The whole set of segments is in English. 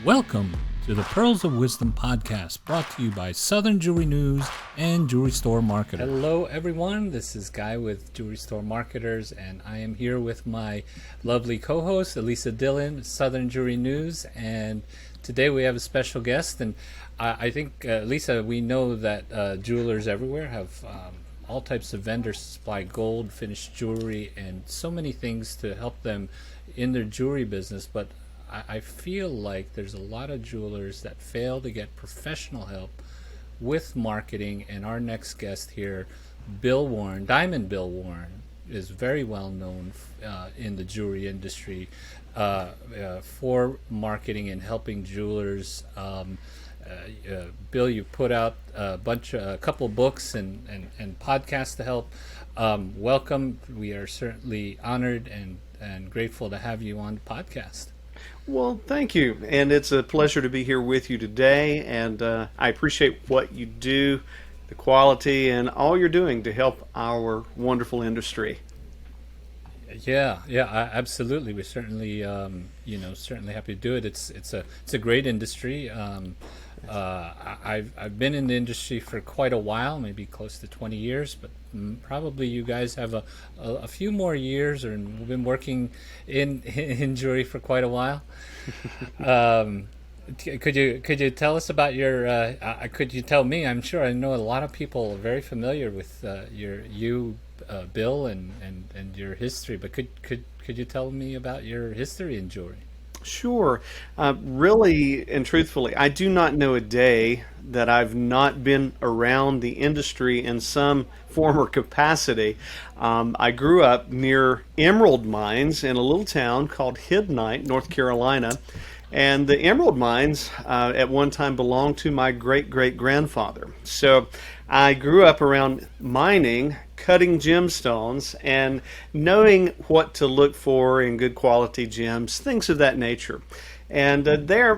Welcome to the Pearls of Wisdom podcast, brought to you by Southern Jewelry News and Jewelry Store Marketer. Hello, everyone. This is Guy with Jewelry Store Marketers, and I am here with my lovely co-host, Elisa Dillon, Southern Jewelry News. And today we have a special guest. And I think, Lisa, we know that jewelers everywhere have all types of vendors supply gold, finished jewelry, and so many things to help them in their jewelry business. But I feel like there's a lot of jewelers that fail to get professional help with marketing, and our next guest here, Bill Warren, Diamond Bill Warren, is very well known in the jewelry industry for marketing and helping jewelers. Bill, you put out a couple books and podcasts to help. Welcome. We are certainly honored and grateful to have you on the podcast. Well, thank you. And it's a pleasure to be here with you today. And I appreciate what you do, the quality, and all you're doing to help our wonderful industry. Yeah, absolutely. We're certainly, certainly happy to do it. It's a great industry. I've been in the industry for quite a while, maybe close to 20 years, but probably you guys have a few more years, or we've been working in jewelry for quite a while. Could you tell us about your? Could you tell me? I'm sure I know a lot of people are very familiar with Bill, and your history. But could you tell me about your history in jewelry? Sure. Really and truthfully, I do not know a day that I've not been around the industry in some form or capacity. I grew up near emerald mines in a little town called Hidnite, North Carolina. And the emerald mines at one time belonged to my great-great-grandfather. So I grew up around mining, cutting gemstones, and knowing what to look for in good quality gems, things of that nature. And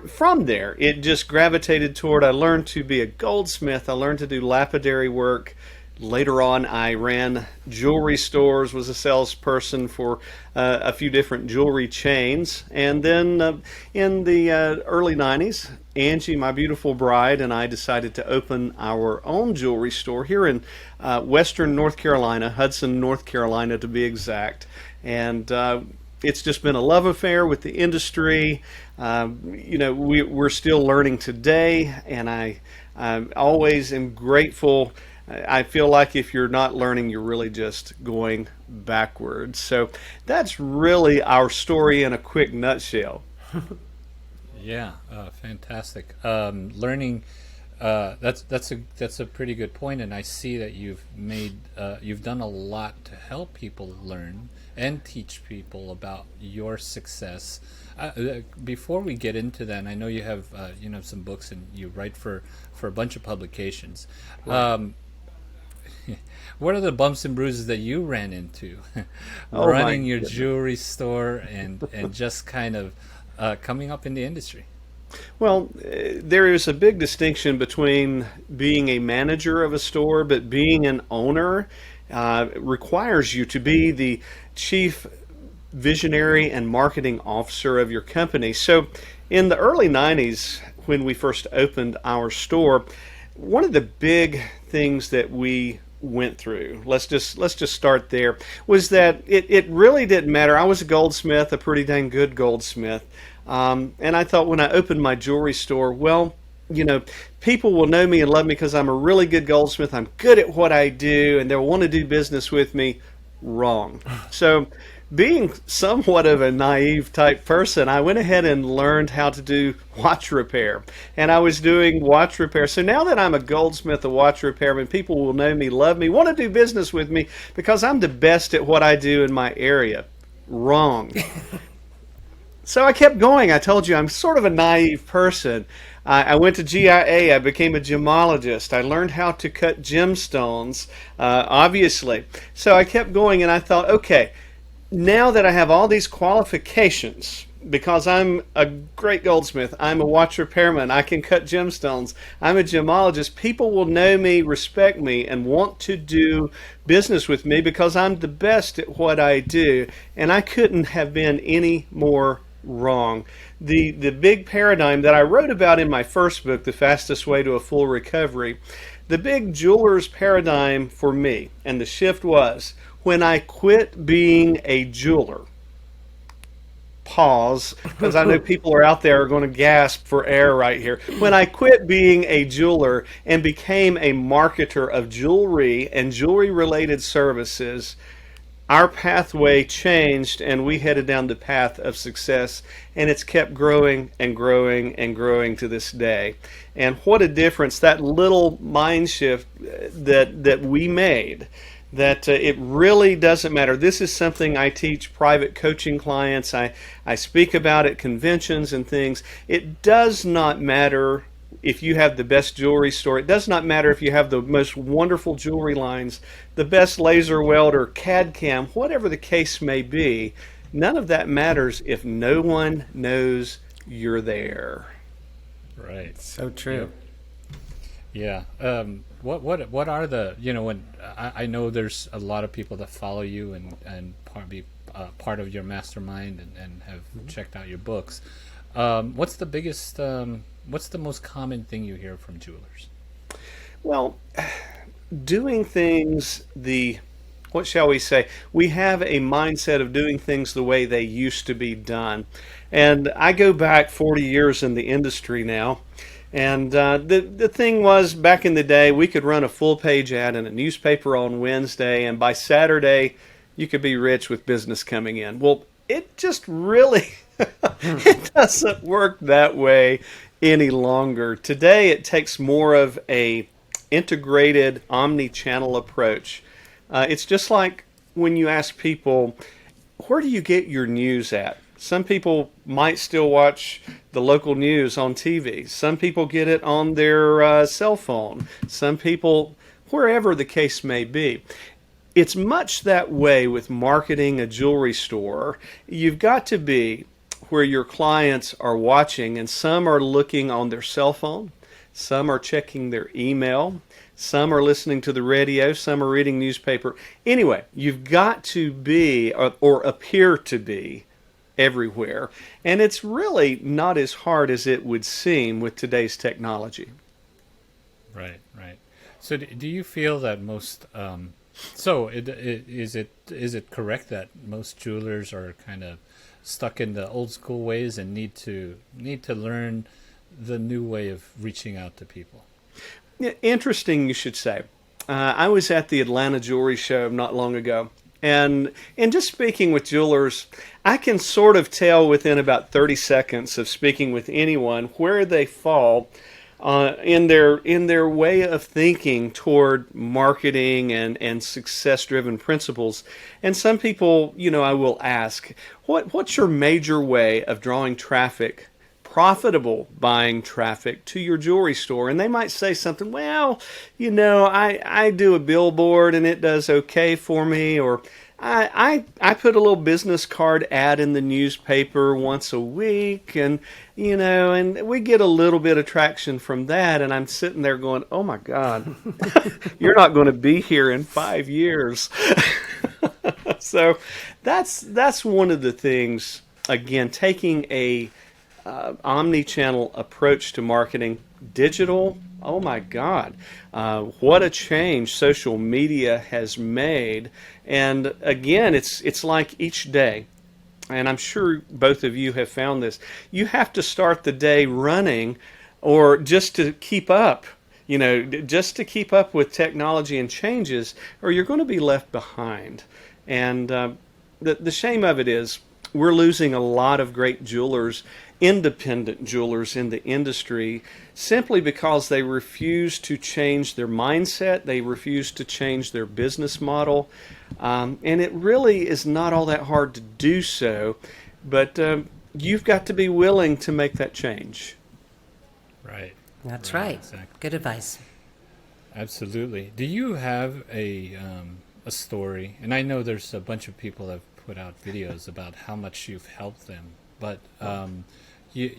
from there, it just gravitated toward, I learned to be a goldsmith, I learned to do lapidary work. Later on, I ran jewelry stores, was a salesperson for a few different jewelry chains. And then in the early 90s, Angie, my beautiful bride, and I decided to open our own jewelry store here in western North Carolina, Hudson, North Carolina to be exact. And it's just been a love affair with the industry. We're still learning today, and I always am grateful. I feel like if you're not learning, you're really just going backwards. So that's really our story in a quick nutshell. Yeah, fantastic. Learning, that's a pretty good point, and I see that you've done a lot to help people learn and teach people about your success. Before we get into that, I know you have some books and you write for a bunch of publications. Right. What are the bumps and bruises that you ran into running your jewelry store and just kind of coming up in the industry? Well, there is a big distinction between being a manager of a store, but being an owner requires you to be the chief visionary and marketing officer of your company. So in the early 90s, when we first opened our store, one of the big things that we went through, let's just start there, was that it really didn't matter. I was a goldsmith, a pretty dang good goldsmith, and I thought when I opened my jewelry store, well, people will know me and love me because I'm a really good goldsmith. I'm good at what I do, and they'll want to do business with me. Wrong. So being somewhat of a naive type person, I went ahead and learned how to do watch repair. And I was doing watch repair. So now that I'm a goldsmith, a watch repairman, people will know me, love me, want to do business with me because I'm the best at what I do in my area. Wrong. So I kept going. I told you I'm sort of a naive person. I went to GIA. I became a gemologist. I learned how to cut gemstones, obviously. So I kept going, and I thought, okay, now that I have all these qualifications, because I'm a great goldsmith, I'm a watch repairman, I can cut gemstones, I'm a gemologist, people will know me, respect me, and want to do business with me because I'm the best at what I do. And I couldn't have been any more wrong. The big paradigm that I wrote about in my first book, The Fastest Way to a Full Recovery, the big jeweler's paradigm for me, and the shift was when I quit being a jeweler. Pause, because I know people are out there are going to gasp for air right here. When I quit being a jeweler and became a marketer of jewelry and jewelry related services, our pathway changed and we headed down the path of success, and it's kept growing and growing and growing to this day. And what a difference that little mind shift that we made, that it really doesn't matter. This is something I teach private coaching clients. I speak about at conventions and things. It does not matter if you have the best jewelry store. It does not matter if you have the most wonderful jewelry lines, the best laser welder, CAD cam, whatever the case may be. None of that matters if no one knows you're there. Right. So true. Yeah. What are the, when I know there's a lot of people that follow you and be part of your mastermind and have checked out your books. What's the biggest, what's the most common thing you hear from jewelers? Well, doing things what shall we say? We have a mindset of doing things the way they used to be done. And I go back 40 years in the industry now. And the thing was, back in the day, we could run a full page ad in a newspaper on Wednesday, and by Saturday, you could be rich with business coming in. Well, it just really it doesn't work that way any longer. Today, it takes more of a integrated omni-channel approach. It's just like when you ask people, where do you get your news at? Some people might still watch the local news on TV. Some people get it on their cell phone. Some people, wherever the case may be. It's much that way with marketing a jewelry store. You've got to be where your clients are watching, and some are looking on their cell phone. Some are checking their email. Some are listening to the radio. Some are reading newspaper. Anyway, you've got to be, or appear to be, everywhere. And it's really not as hard as it would seem with today's technology. Right. So do you feel that most, is it correct that most jewelers are kind of stuck in the old school ways and need to learn the new way of reaching out to people? Yeah, interesting you should say. I was at the Atlanta Jewelry Show not long ago. And just speaking with jewelers, I can sort of tell within about 30 seconds of speaking with anyone where they fall in their way of thinking toward marketing and success-driven principles. And some people, I will ask, what's your major way of drawing traffic, profitable buying traffic to your jewelry store? And they might say something, well, I do a billboard and it does okay for me, or I put a little business card ad in the newspaper once a week, and and we get a little bit of traction from that. And I'm sitting there going, oh my God, you're not going to be here in 5 years. So that's one of the things, again, taking a omni-channel approach to marketing. Digital, oh my God, what a change social media has made. And again, it's like each day, and I'm sure both of you have found this, you have to start the day running, or just to keep up, just to keep up with technology and changes, or you're going to be left behind. And the shame of it is, we're losing a lot of great jewelers, independent jewelers in the industry, simply because they refuse to change their mindset, they refuse to change their business model, and it really is not all that hard to do so, but you've got to be willing to make that change. Right. That's right. Exactly. Good advice. Absolutely. Do you have a story? And I know there's a bunch of people that have put out videos about how much you've helped them, but do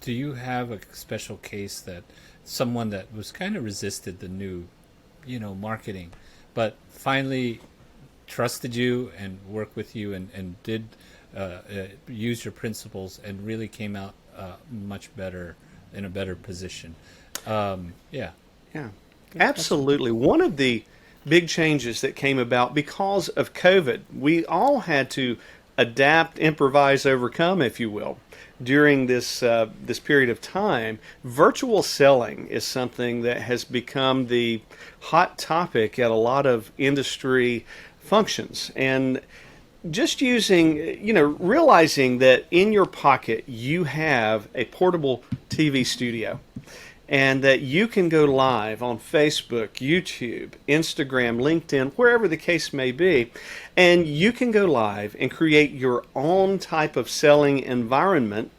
you have a special case that someone that was kind of resisted the new, marketing, but finally trusted you and worked with you and did use your principles and really came out much better in a better position. Yeah. Yeah, That's absolutely. One of the big changes that came about because of COVID, we all had to adapt, improvise, overcome, if you will, during this period of time. Virtual selling is something that has become the hot topic at a lot of industry functions, and just using, realizing that in your pocket you have a portable TV studio and that you can go live on Facebook, YouTube, Instagram, LinkedIn, wherever the case may be, and you can go live and create your own type of selling environment.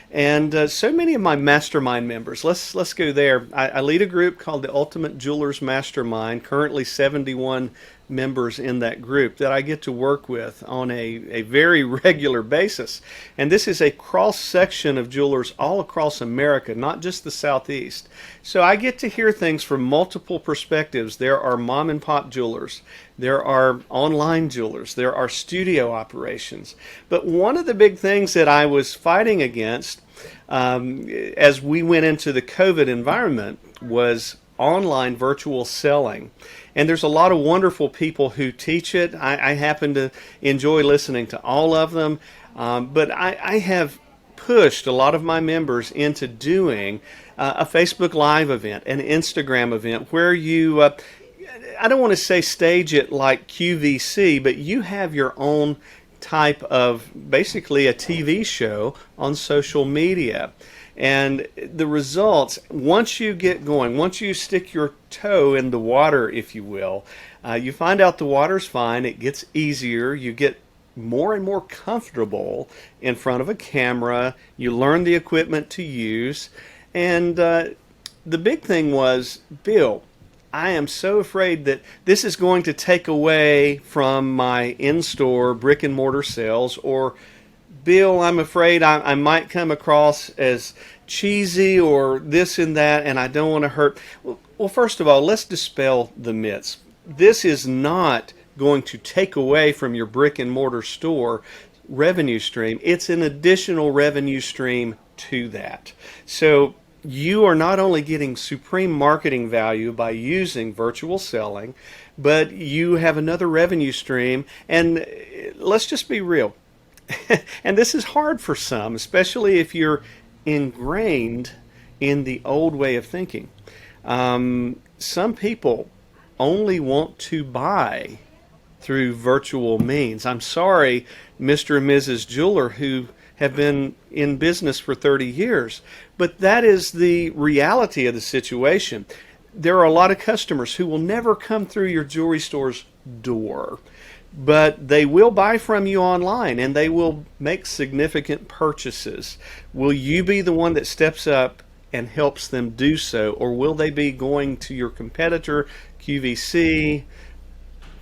And so many of my mastermind members, let's go there. I lead a group called the Ultimate Jewelers Mastermind, currently 71 members in that group that I get to work with on a very regular basis. And this is a cross section of jewelers all across America, not just the Southeast. So I get to hear things from multiple perspectives. There are mom and pop jewelers, there are online jewelers, there are studio operations. But one of the big things that I was fighting against as we went into the COVID environment was online virtual selling. And there's a lot of wonderful people who teach it. I happen to enjoy listening to all of them. But I have pushed a lot of my members into doing a Facebook Live event, an Instagram event, where you, I don't want to say stage it like QVC, but you have your own type of basically a TV show on social media. And the results, once you get going, once you stick your toe in the water, if you will, you find out the water's fine, it gets easier, you get more and more comfortable in front of a camera, you learn the equipment to use. And the big thing was, Bill, I am so afraid that this is going to take away from my in-store brick and mortar sales, or Bill, I'm afraid I might come across as cheesy or this and that, and I don't want to hurt. Well, first of all, let's dispel the myths. This is not going to take away from your brick and mortar store revenue stream. It's an additional revenue stream to that. So you are not only getting supreme marketing value by using virtual selling, but you have another revenue stream. And let's just be real. And this is hard for some, especially if you're ingrained in the old way of thinking. Some people only want to buy through virtual means. I'm sorry, Mr. and Mrs. Jeweler, who have been in business for 30 years, but that is the reality of the situation. There are a lot of customers who will never come through your jewelry store's door, but they will buy from you online and they will make significant purchases. Will you be the one that steps up and helps them do so, or will they be going to your competitor, QVC,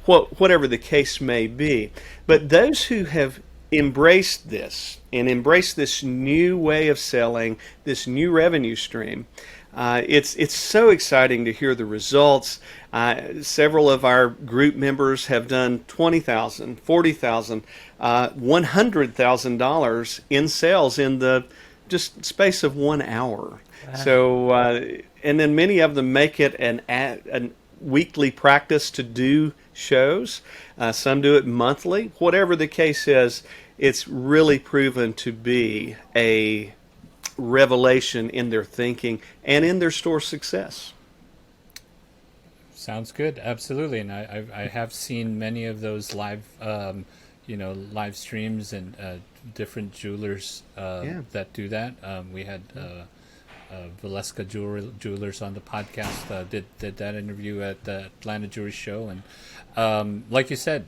whatever the case may be? But those who have embraced this and embraced this new way of selling, this new revenue stream, it's so exciting to hear the results. Several of our group members have done $20,000, $40,000, $100,000 in sales in the just space of 1 hour. Wow. So, and then many of them make it an weekly practice to do shows. Some do it monthly. Whatever the case is, it's really proven to be a revelation in their thinking and in their store success. Sounds good. Absolutely. And I have seen many of those live, live streams and different jewelers that do that. We had Valeska Jewelers on the podcast, did that interview at the Atlanta Jewelry Show. And like you said,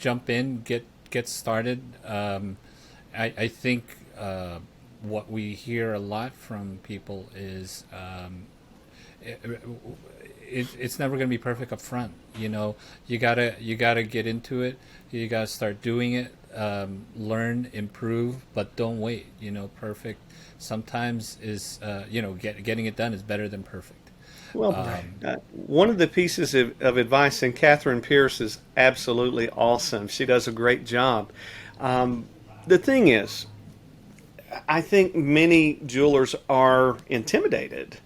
jump in, get started. I think what we hear a lot from people is it's never going to be perfect up front. You gotta get into it. You gotta start doing it. Learn, improve, but don't wait. Perfect sometimes is getting it done is better than perfect. Well, one of the pieces of advice, and Catherine Pierce is absolutely awesome. She does a great job. The thing is, I think many jewelers are intimidated,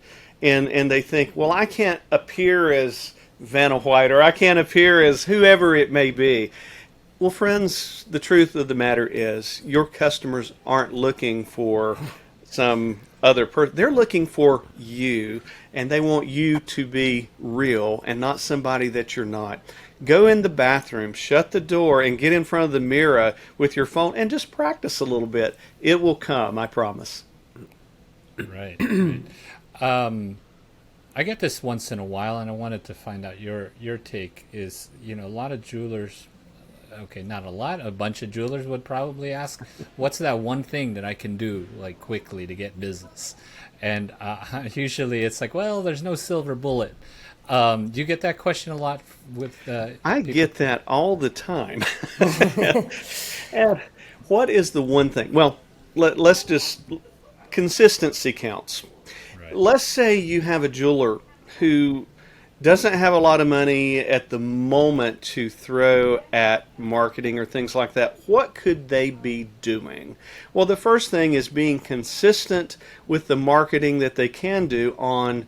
and they think, well, I can't appear as Vanna White, or I can't appear as whoever it may be. Well, friends, the truth of the matter is your customers aren't looking for some other person. They're looking for you, and they want you to be real and not somebody that you're not. Go in the bathroom, shut the door, and get in front of the mirror with your phone and just practice a little bit. It will come, I promise. Right. Right. I get this once in a while, and I wanted to find out your take. Is, a lot of jewelers, okay, not a lot, a bunch of jewelers would probably ask, what's that one thing that I can do like quickly to get business? And usually it's like, well, there's no silver bullet. Do you get that question a lot with I people? get that all the time. And what is the one thing? Well, let's just, consistency counts. Right. Let's say you have a jeweler who doesn't have a lot of money at the moment to throw at marketing or things like that. What could they be doing? Well, the first thing is being consistent with the marketing that they can do on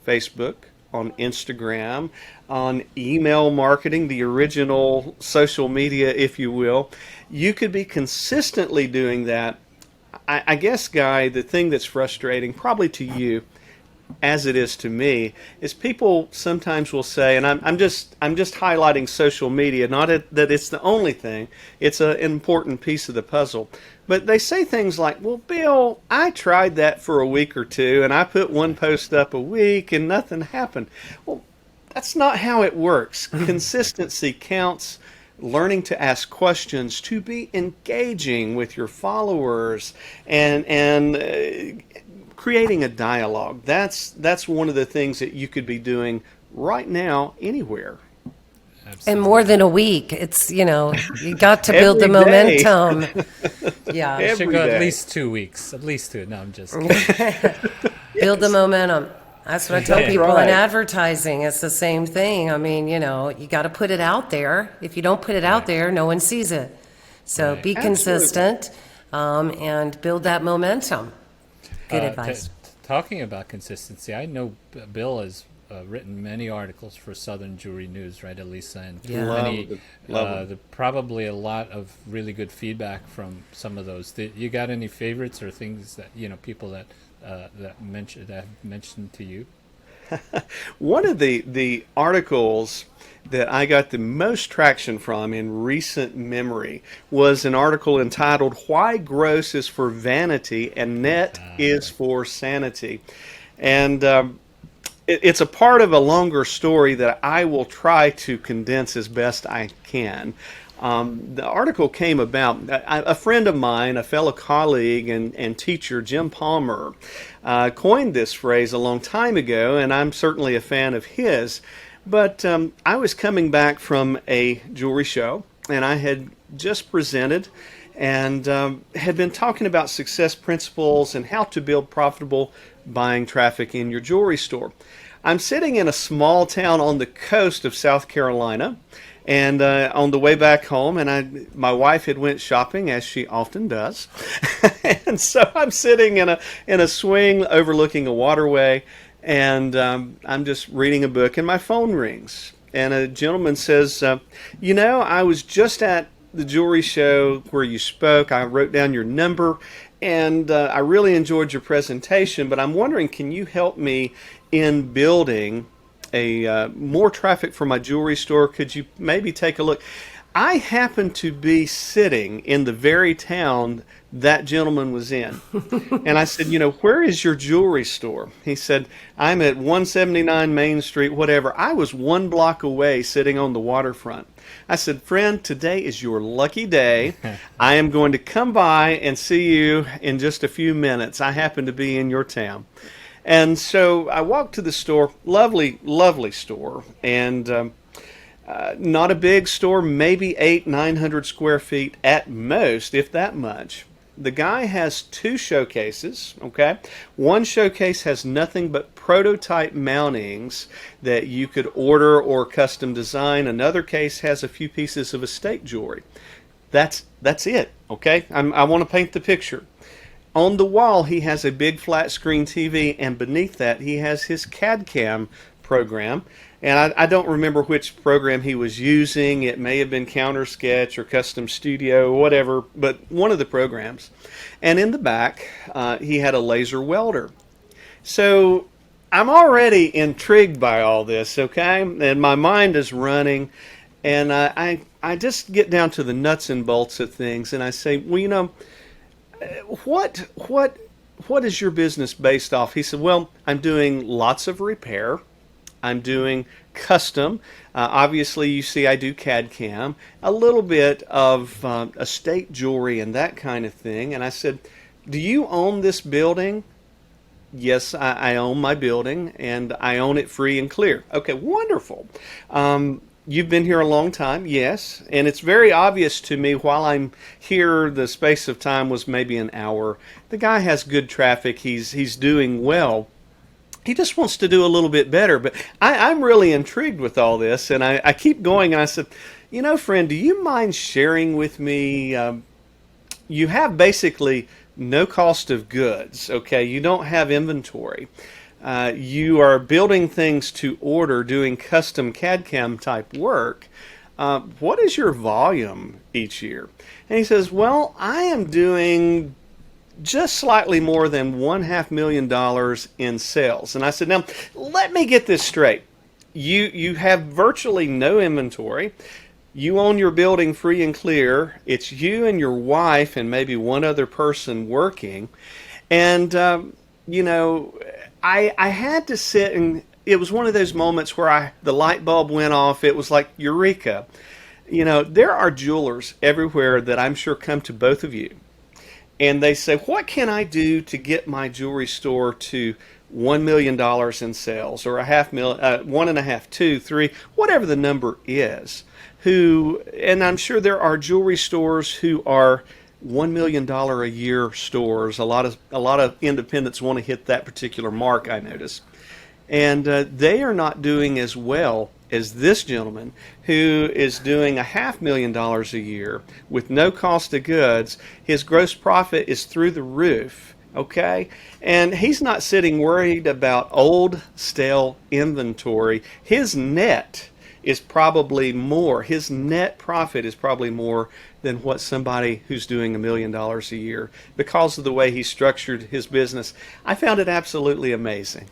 Facebook, on Instagram, on email marketing, the original social media, if you will. You could be consistently doing that. I guess, Guy, the thing that's frustrating, probably to you, as it is to me, is people sometimes will say, and I'm just highlighting social media, not that it's the only thing, it's an important piece of the puzzle, but they say things like, well, Bill, I tried that for a week or two, and I put one post up a week, and nothing happened. Well, that's not how it works. Consistency counts. Learning to ask questions, to be engaging with your followers, and creating a dialogue. That's one of the things that you could be doing right now anywhere. Absolutely. And more than a week. It's, you got to build the Every day. momentum. Yeah. It should Every go day. at least 2 weeks. At least 2. No, I'm just kidding. Build the momentum. That's what I tell That's people right. in advertising. It's the same thing. I mean, you got to put it out there. If you don't put it out there, no one sees it. So Right. be consistent and build that momentum. Good advice. Talking about consistency, I know Bill has written many articles for Southern Jewelry News, right, Elisa? And Yeah. Love probably a lot of really good feedback from some of those. You got any favorites or things that people that have mentioned to you? One of the articles that I got the most traction from in recent memory was an article entitled "Why Gross is for Vanity and Net is for Sanity," and it's a part of a longer story that I will try to condense as best I can. The article came about, a friend of mine, a fellow colleague and teacher, Jim Palmer, coined this phrase a long time ago, and I'm certainly a fan of his. But I was coming back from a jewelry show, and I had just presented and had been talking about success principles and how to build profitable buying traffic in your jewelry store. I'm sitting in a small town on the coast of South Carolina, and on the way back home, and my wife had went shopping, as she often does, and so I'm sitting in a swing overlooking a waterway, and I'm just reading a book, and my phone rings, and a gentleman says, I was just at the jewelry show where you spoke. I wrote down your number, and I really enjoyed your presentation, but I'm wondering, can you help me in building more traffic for my jewelry store? Could you maybe take a look? I happened to be sitting in the very town that gentleman was in. And I said, where is your jewelry store? He said, I'm at 179 Main Street, whatever. I was 1 block away sitting on the waterfront. I said, friend, today is your lucky day. I am going to come by and see you in just a few minutes. I happen to be in your town. And so I walked to the store, lovely, lovely store, and not a big store, maybe 800-900 square feet at most, if that much. The guy has two showcases, okay? One showcase has nothing but prototype mountings that you could order or custom design. Another case has a few pieces of estate jewelry. That's it, okay? I want to paint the picture. On the wall, he has a big flat screen TV, and beneath that, he has his CAD/CAM program. And I don't remember which program he was using. It may have been Counter-Sketch or Custom Studio, whatever, but one of the programs. And in the back, he had a laser welder. So I'm already intrigued by all this, okay? And my mind is running. And I just get down to the nuts and bolts of things, and I say, well, what is your business based off? He said, well, I'm doing lots of repair. I'm doing custom. Obviously, you see I do CAD/CAM, a little bit of estate jewelry and that kind of thing. And I said, do you own this building? Yes, I own my building, and I own it free and clear. Okay, wonderful. You've been here a long time, yes, and it's very obvious to me while I'm here, the space of time was maybe an hour. The guy has good traffic, he's doing well. He just wants to do a little bit better, but I'm really intrigued with all this, and I keep going, and I said, friend, do you mind sharing with me, you have basically no cost of goods, okay? You don't have inventory. You are building things to order, doing custom CAD/CAM type work. What is your volume each year? And he says, well, I am doing just slightly more than $500,000 in sales. And I said, now, let me get this straight. You have virtually no inventory. You own your building free and clear. It's you and your wife and maybe one other person working. And, I had to sit, and it was one of those moments where the light bulb went off. It was like eureka. There are jewelers everywhere that I'm sure come to both of you, and they say, what can I do to get my jewelry store to $1 million in sales, or $500,000, 1.5, 2, 3, whatever the number is. And I'm sure there are jewelry stores who are $1 million a year stores. A lot of independents want to hit that particular mark, I notice. And they are not doing as well as this gentleman, who is doing $500,000 a year with no cost of goods. His gross profit is through the roof, okay? And he's not sitting worried about old, stale inventory. His net is probably more. His net profit is probably more than what somebody who's doing $1 million a year, because of the way he structured his business. I found it absolutely amazing.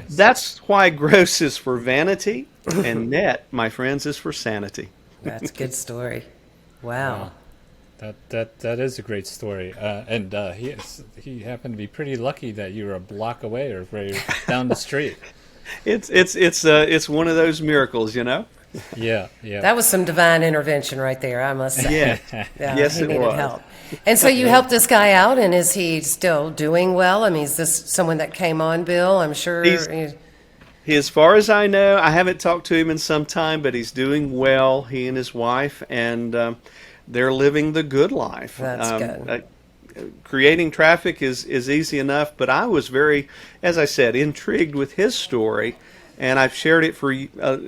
That's why gross is for vanity, and net, my friends, is for sanity. That's a good story. Wow. That is a great story, and he happened to be pretty lucky that you were a block away or very down the street. It's one of those miracles, Yeah. That was some divine intervention right there, I must say. Yeah. Yes, he it needed was. help. And so you helped this guy out, and is he still doing well? I mean, is this someone that came on, Bill? I'm sure. As far as I know, I haven't talked to him in some time, but he's doing well, he and his wife, and they're living the good life. That's good. Creating traffic is easy enough, but I was very, as I said, intrigued with his story, and I've shared it for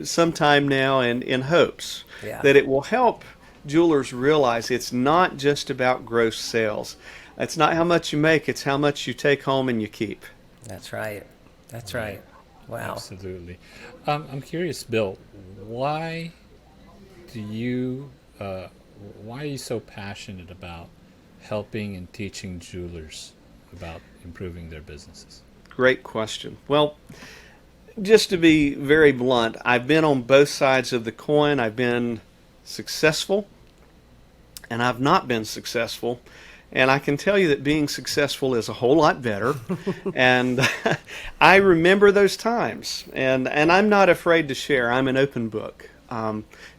some time now, and in hopes that it will help jewelers realize it's not just about gross sales. It's not how much you make, it's how much you take home and you keep. That's right. That's right. Wow. Absolutely. I'm curious, Bill, why are you so passionate about helping and teaching jewelers about improving their businesses? Great question. Well, just to be very blunt, I've been on both sides of the coin. I've been successful, and I've not been successful. And I can tell you that being successful is a whole lot better. And I remember those times. And I'm not afraid to share. I'm an open book.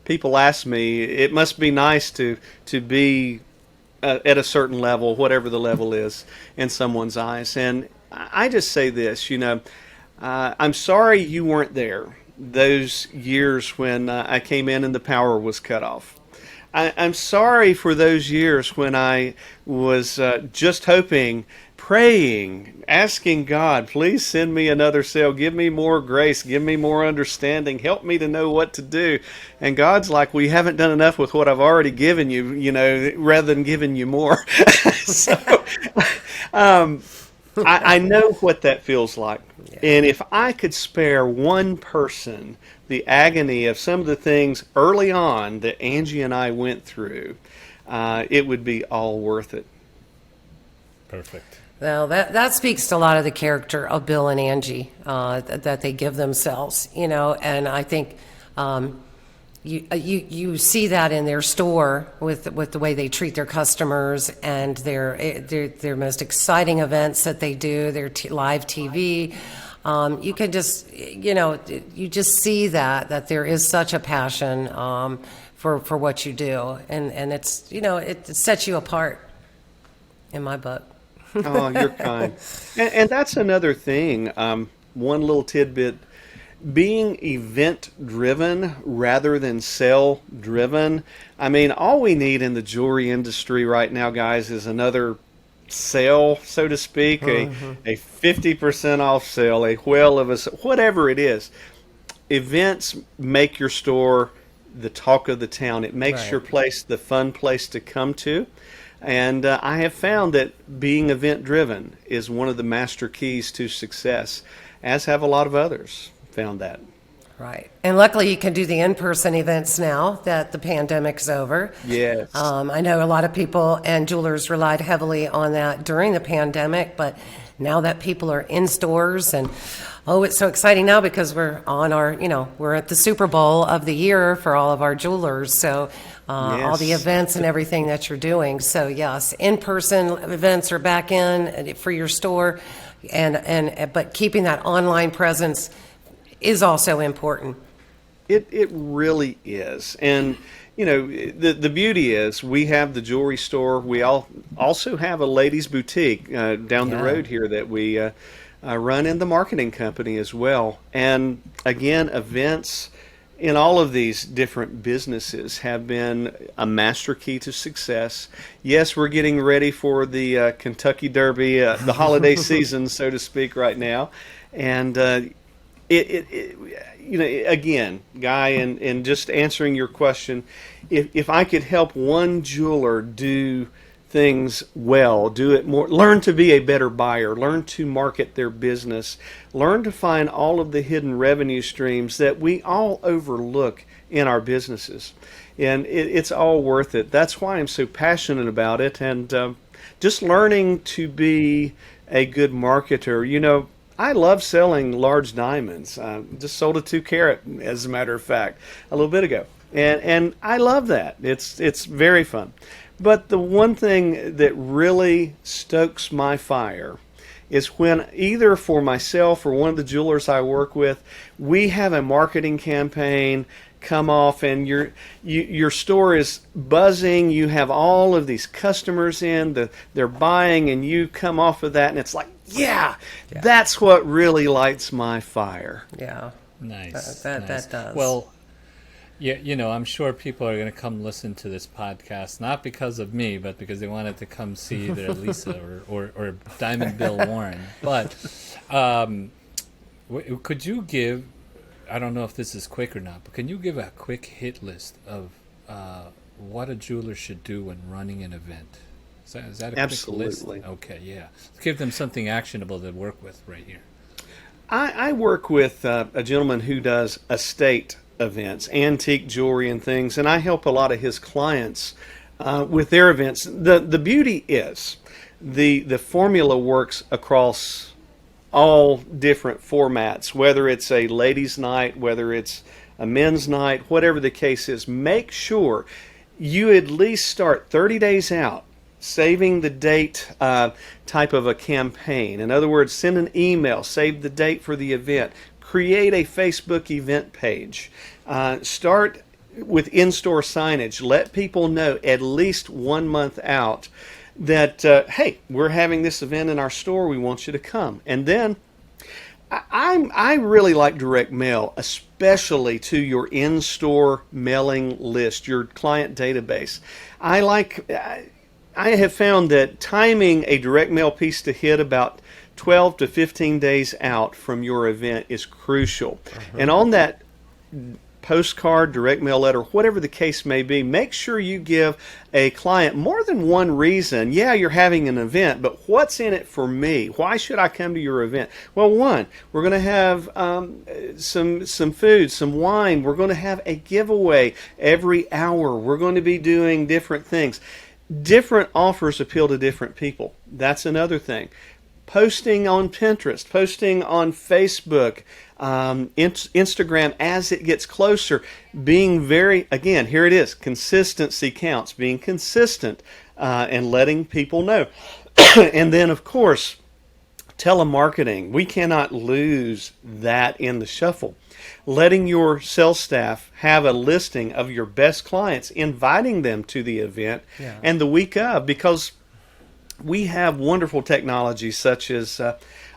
People ask me, it must be nice to be at a certain level, whatever the level is in someone's eyes. And I just say this, I'm sorry you weren't there those years when I came in and the power was cut off. I'm sorry for those years when I was just hoping, praying, asking God, please send me another sale. Give me more grace. Give me more understanding. Help me to know what to do. And God's like, we haven't done enough with what I've already given you, rather than giving you more. So I know what that feels like. And if I could spare one person the agony of some of the things early on that Angie and I went through, it would be all worth it. Perfect. Well, that speaks to a lot of the character of Bill and Angie that they give themselves, and I think you see that in their store with the way they treat their customers and their most exciting events that they do, their live TV. You can just you just see that there is such a passion for what you do, and it's it sets you apart in my book. Oh, you're kind. And that's another thing. One little tidbit. Being event driven rather than sale driven. I mean, all we need in the jewelry industry right now, guys, is another sale, so to speak, a 50% off sale, a whale of a, whatever it is. Events make your store the talk of the town. It makes Right. your place the fun place to come to. And I have found that being event driven is one of the master keys to success, as have a lot of others found that. Right. And luckily you can do the in-person events now that the pandemic's over. Yes. I know a lot of people and jewelers relied heavily on that during the pandemic, but now that people are in stores and it's so exciting now because we're on we're at the Super Bowl of the year for all of our jewelers. So all the Yes. events and everything that you're doing. So yes, in-person events are back in for your store but keeping that online presence is also important. It really is. And the beauty is we have the jewelry store. We also have a ladies boutique down the Yeah. road here that we run in the marketing company as well. And again, events in all of these different businesses have been a master key to success. Yes, we're getting ready for the Kentucky Derby, the holiday season, so to speak, right now. And again, Guy, and just answering your question, if I could help one jeweler do things well, do it more, learn to be a better buyer, learn to market their business, learn to find all of the hidden revenue streams that we all overlook in our businesses. And it's all worth it. That's why I'm so passionate about it. And just learning to be a good marketer. I love selling large diamonds. Just sold a 2-carat, as a matter of fact, a little bit ago, and I love that. It's very fun. But the one thing that really stokes my fire is when either for myself or one of the jewelers I work with, we have a marketing campaign come off and your store is buzzing. You have all of these customers they're buying, and you come off of that and it's like, yeah, that's what really lights my fire. Yeah. Nice. That nice. does. Well, yeah, I'm sure people are going to come listen to this podcast, not because of me, but because they wanted to come see either Lisa or Diamond Bill Warren. But could you give, I don't know if this is quick or not, but can you give a quick hit list of what a jeweler should do when running an event? Is that a Absolutely. quick list? Okay, yeah. Let's give them something actionable to work with right here. I work with a gentleman who does estate events, antique jewelry and things, and I help a lot of his clients with their events. The beauty is the formula works across all different formats, whether it's a ladies' night, whether it's a men's night, whatever the case is. Make sure you at least start 30 days out saving the date type of a campaign. In other words, send an email, save the date for the event, create a Facebook event page, start with in-store signage, let people know at least 1 month out that, hey, we're having this event in our store, we want you to come. And then I really like direct mail, especially to your in-store mailing list, your client database. I have found that timing a direct mail piece to hit about 12 to 15 days out from your event is crucial. And on that postcard, direct mail letter, whatever the case may be, make sure you give a client more than one reason. Yeah, you're having an event, but what's in it for me? Why should I come to your event? Well, one, we're going to have some food, some wine. We're going to have a giveaway every hour. We're going to be doing different things. Different offers appeal to different people. That's another thing. Posting on Pinterest, posting on Facebook, Instagram as it gets closer, being very, again, here it is, consistency counts, being consistent and letting people know. And then, of course, telemarketing. We cannot lose that in the shuffle. Letting your sales staff have a listing of your best clients, inviting them to the event and the week of, because we have wonderful technology such as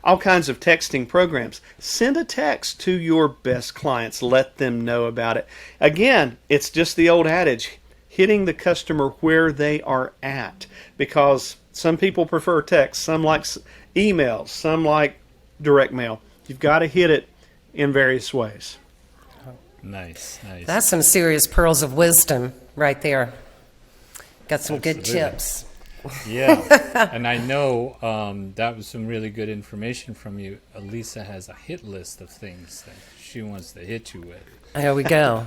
all kinds of texting programs. Send a text to your best clients. Let them know about it. Again, it's just the old adage, hitting the customer where they are at, because some people prefer text, some like emails, some like direct mail. You've got to hit it in various ways. Nice. That's some serious pearls of wisdom right there. Got some Absolutely. good tips. Yeah, and I know that was some really good information from you. Elisa has a hit list of things that she wants to hit you with. There we go.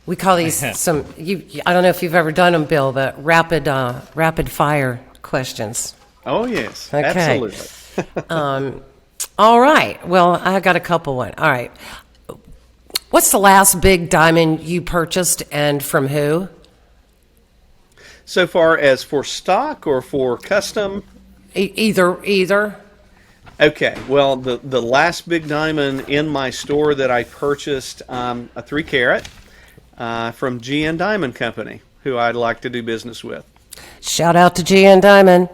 We call these some. I don't know if you've ever done them, Bill, but rapid fire questions. Oh yes, Okay. absolutely. All right. Well, I got a couple one. All right. What's the last big diamond you purchased and from who? So far as for stock or for custom? Either. Okay, well, the last big diamond in my store that I purchased, a 3 carat from GN Diamond Company, who I'd like to do business with. Shout out to GN Diamond.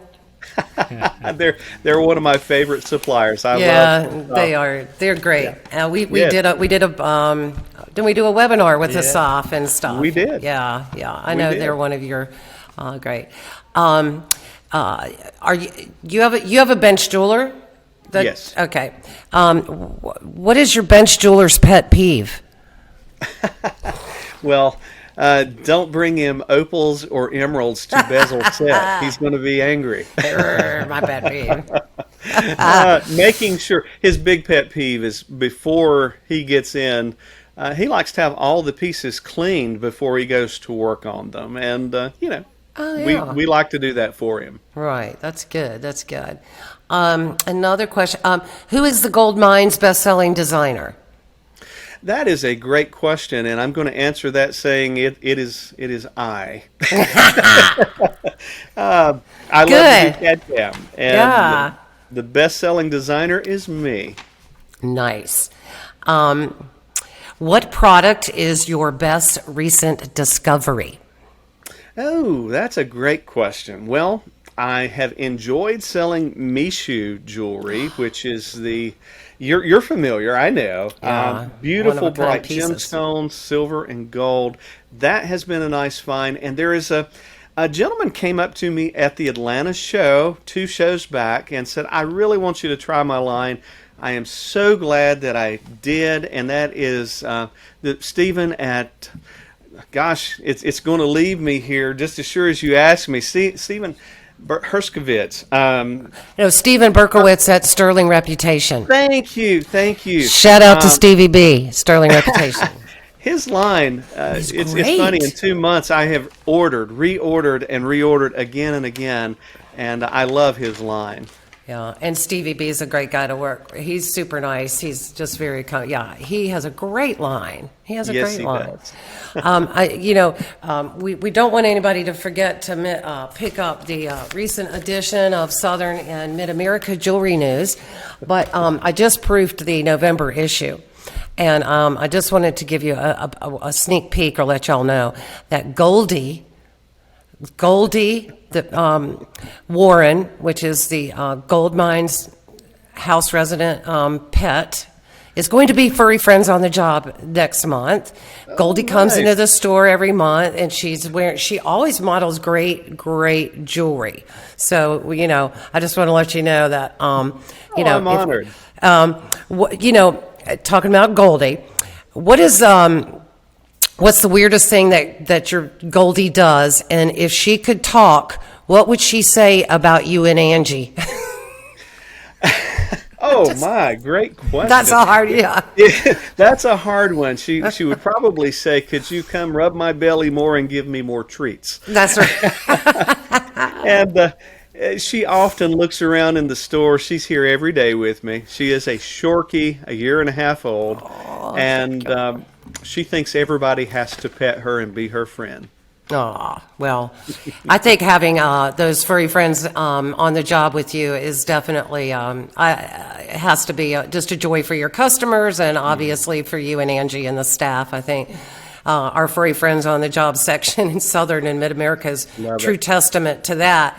They're one of my favorite suppliers. I love they are. They're great. Yeah. We Yes. did a didn't we do a webinar with Asaf and stuff? We did. Yeah. I know did. they're one of your great. Are you have a bench jeweler? Yes. Okay. What is your bench jeweler's pet peeve? Well, don't bring him opals or emeralds to bezel set. He's going to be angry. My pet peeve. Making sure his big pet peeve is before he gets in, he likes to have all the pieces cleaned before he goes to work on them, and we like to do that for him. Right. That's good. Another question. Who is the Gold Mine's best-selling designer? That is a great question, and I'm going to answer that saying it is I. I love to do CAD/CAM, and the best-selling designer is me. Nice. What product is your best recent discovery? Oh, that's a great question. Well, I have enjoyed selling Mishu jewelry, which is you're familiar, I know. Beautiful bright gemstones, silver and gold. That has been a nice find. And there is a gentleman came up to me at the Atlanta show 2 shows back and said, I really want you to try my line. I am so glad that I did. And that is Stephen at, gosh, it's going to leave me here just as sure as you ask me. Stephen Herskovitz. Stephen Berkowitz at Sterling Reputation. Thank you. Shout out to Stevie B, Sterling Reputation. His line, it's funny, in 2 months I have reordered again and again, and I love his line. Yeah, and Stevie B is a great guy to work. He's super nice. He's just very he has a great line. He has a great line. We don't want anybody to forget to pick up the recent edition of Southern and Mid-America Jewelry News, but I just proofed the November issue. And I just wanted to give you a sneak peek or let y'all know that Goldie Warren, which is the gold mines house resident pet, is going to be Furry Friends on the Job next month. Goldie comes into nice. the store every month, and she always models great jewelry. So, I just want to let you know that, I'm honored. talking about Goldie, what's the weirdest thing that your Goldie does? And if she could talk, what would she say about you and Angie? Oh my, great question. That's a hard, yeah. Yeah, that's a hard one. She would probably say, "Could you come rub my belly more and give me more treats?" That's right. And she often looks around in the store. She's here every day with me. She is a Shorkie, a year and a half old, and she thinks everybody has to pet her and be her friend. Oh, well, I think having those furry friends on the job with you is definitely, it has to be just a joy for your customers and obviously for you and Angie and the staff. I think our furry friends on the job section in Southern and Mid-America is true testament to that,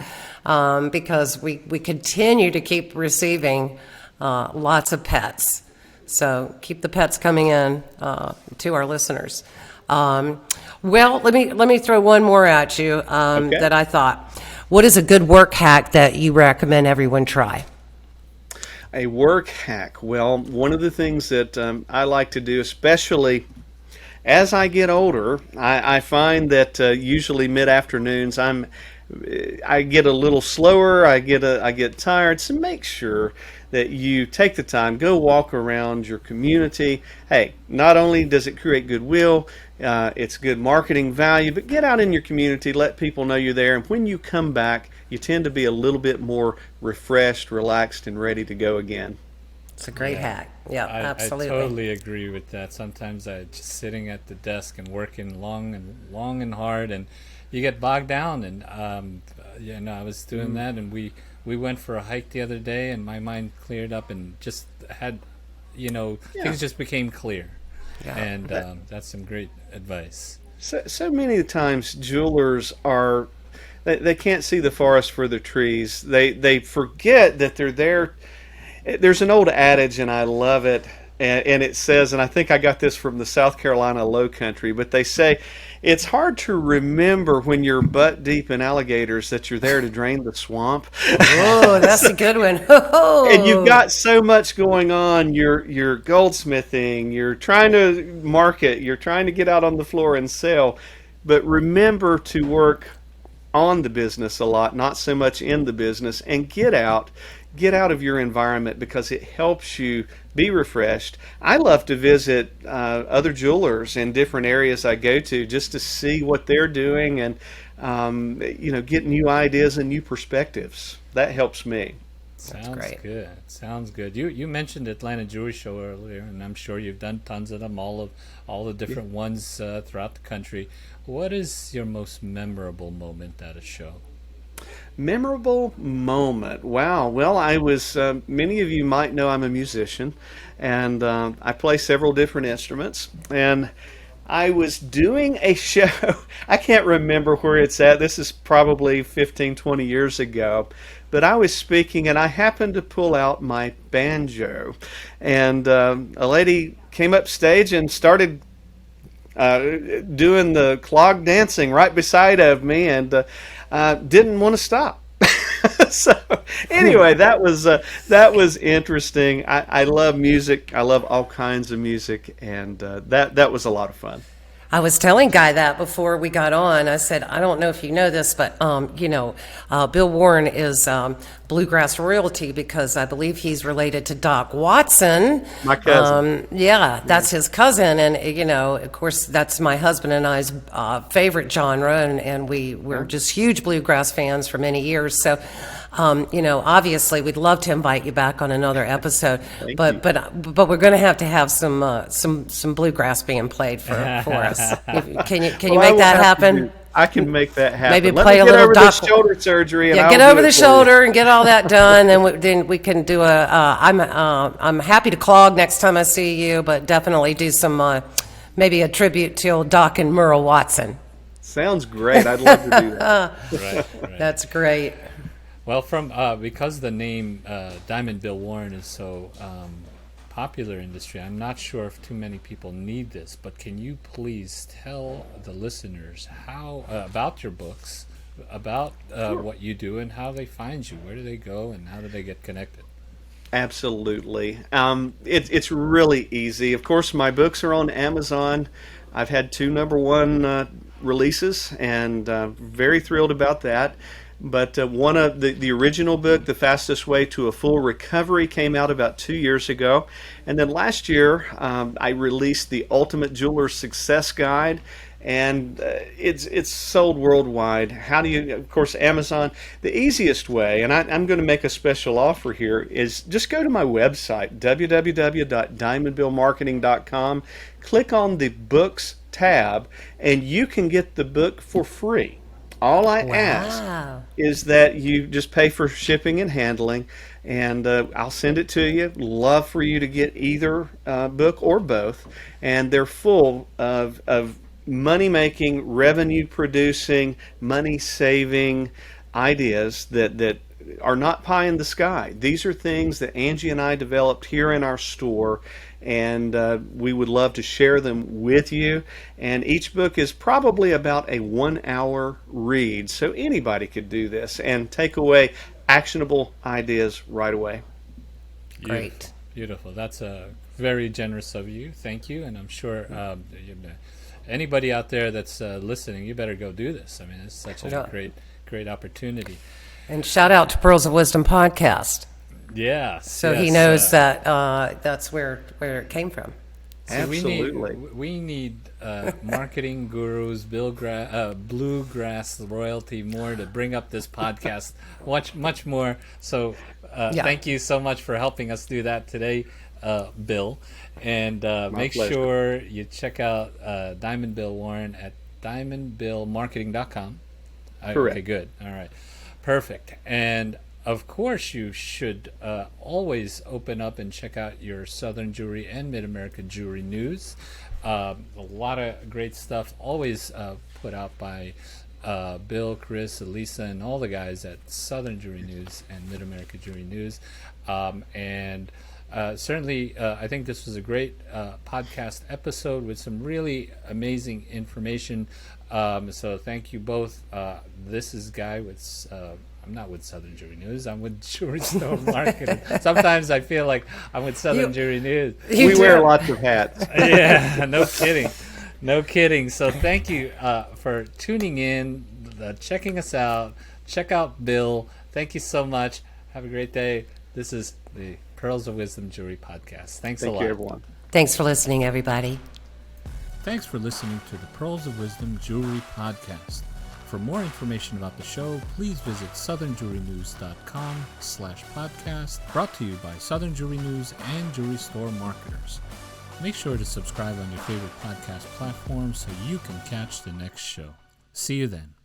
because we continue to keep receiving lots of pets. So keep the pets coming in to our listeners. Well, let me throw one more at you Okay. that I thought. What is a good work hack that you recommend everyone try? A work hack. Well, one of the things that I like to do, especially as I get older, I find that usually mid-afternoons I get a little slower. I get tired. So make sure that you take the time, go walk around your community. Hey, not only does it create goodwill, it's good marketing value, but get out in your community, let people know you're there, and when you come back, you tend to be a little bit more refreshed, relaxed, and ready to go again. It's a great hack. Yeah, absolutely. I totally agree with that. Sometimes I just sitting at the desk and working long and hard, and you get bogged down. And I was doing that, and we went for a hike the other day, and my mind cleared up, and just had, things just became clear. Yeah. And that's some great advice. So many times jewelers they can't see the forest for the trees. They forget that they're there. There's an old adage, and I love it, and it says, and I think I got this from the South Carolina Low Country, but they say it's hard to remember when you're butt deep in alligators that you're there to drain the swamp. Oh, that's a good one. And you've got so much going on. You're goldsmithing, you're trying to market, you're trying to get out on the floor and sell, but remember to work on the business a lot, not so much in the business, and get out of your environment because it helps you be refreshed. I love to visit other jewelers in different areas I go to just to see what they're doing and get new ideas and new perspectives. That helps me. Sounds great. good. Sounds good. You mentioned Atlanta Jewelry Show earlier, and I'm sure you've done tons of them, all the different ones throughout the country. What is your most memorable moment at a show? Memorable moment. Wow. Well, I was, many of you might know I'm a musician, and I play several different instruments. And I was doing a show. I can't remember where it's at. This is probably 15, 20 years ago. But I was speaking, and I happened to pull out my banjo. And a lady came up stage and started doing the clog dancing right beside of me, and didn't want to stop. So anyway, that was interesting. I love music. I love all kinds of music, and that was a lot of fun. I was telling Guy that before we got on. I said, I don't know if you know this, but Bill Warren is bluegrass royalty because I believe he's related to Doc Watson. My cousin. Yeah, that's his cousin, and of course, that's my husband and I's favorite genre, and we're just huge bluegrass fans for many years. So. Obviously, we'd love to invite you back on another episode, but we're going to have some bluegrass being played for us. Can you make that happen? I can make that happen. Maybe Let play me a get little over doc. the shoulder surgery. And Yeah, I'll get do over it the for shoulder and get all that done. Then we can do I'm happy to clog next time I see you, but definitely do some maybe a tribute to old Doc and Merle Watson. Sounds great. I'd love to do that. Right. That's great. Well, from because the name Diamond Bill Warren is so popular industry. I'm not sure if too many people need this, but can you please tell the listeners how about your books, about what you do, and how they find you? Where do they go, and how do they get connected? Absolutely. It's really easy. Of course, my books are on Amazon. I've had two number one releases, and very thrilled about that. But one of the original book, The Fastest Way to a Full Recovery, came out about 2 years ago. And then last year, I released The Ultimate Jeweler's Success Guide. And it's sold worldwide. How do you, of course, Amazon. The easiest way, and I'm going to make a special offer here, is just go to my website, www.diamondbillmarketing.com, click on the books tab, and you can get the book for free. All I ask is that you just pay for shipping and handling, and I'll send it to you. Love for you to get either book or both, and they're full of money-making, revenue-producing, money-saving ideas that are not pie in the sky. These are things that Angie and I developed here in our store, and we would love to share them with you. And each book is probably about a 1-hour read, so anybody could do this and take away actionable ideas right away. Great. Beautiful. That's very generous of you. Thank you. And I'm sure anybody out there that's listening, you better go do this. I mean, it's such a great opportunity. And shout out to Pearls of Wisdom podcast. Yeah. So he knows that that's where it came from. So Absolutely. We need marketing gurus, bluegrass royalty more to bring up this podcast much more. So thank you so much for helping us do that today, Bill. And make pleasure. sure you check out Diamond Bill Warren at diamondbillmarketing.com. Correct. Okay, good. All right. Perfect. And of course, you should always open up and check out your Southern Jewelry and Mid-America Jewelry News. A lot of great stuff always put out by Bill, Chris, Elisa, and all the guys at Southern Jewelry News and Mid-America Jewelry News. Certainly, I think this was a great podcast episode with some really amazing information. So thank you both. This is Guy with... I'm not with Southern Jewelry News. I'm with Jewelry Store Marketing. Sometimes I feel like I'm with Southern Jewelry News. We wear lots of hats. Yeah, no kidding. No kidding. So thank you for tuning in, checking us out. Check out Bill. Thank you so much. Have a great day. This is the Pearls of Wisdom Jewelry Podcast. Thanks a lot. Thank you, everyone. Thanks for listening, everybody. Thanks for listening to the Pearls of Wisdom Jewelry Podcast. For more information about the show, please visit southernjewelrynews.com/podcast, brought to you by Southern Jewelry News and Jewelry Store Marketers. Make sure to subscribe on your favorite podcast platform so you can catch the next show. See you then.